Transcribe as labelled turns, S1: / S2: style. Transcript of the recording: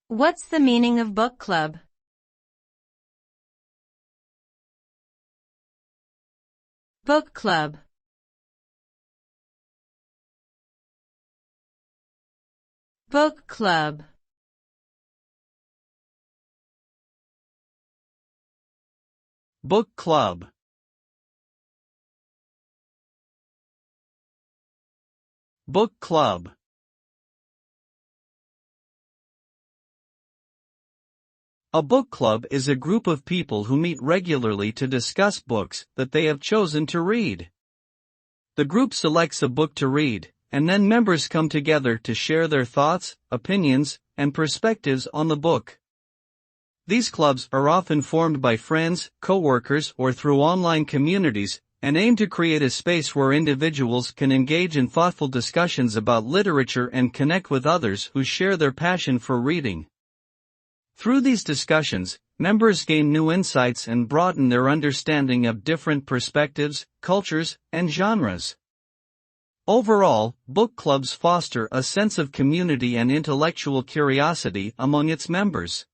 S1: What's the meaning of book club? Book club. Book club.
S2: Book club. Book club. A book club is a group of people who meet regularly to discuss books that they have chosen to read. The group selects a book to read, and then members come together to share their thoughts, opinions, and perspectives on the book. These clubs are often formed by friends, co-workers, or through online communities, and aim to create a space where individuals can engage in thoughtful discussions about literature and connect with others who share their passion for reading. Through these discussions, members gain new insights and broaden their understanding of different perspectives, cultures, and genres. Overall, book clubs foster a sense of community and intellectual curiosity among its members.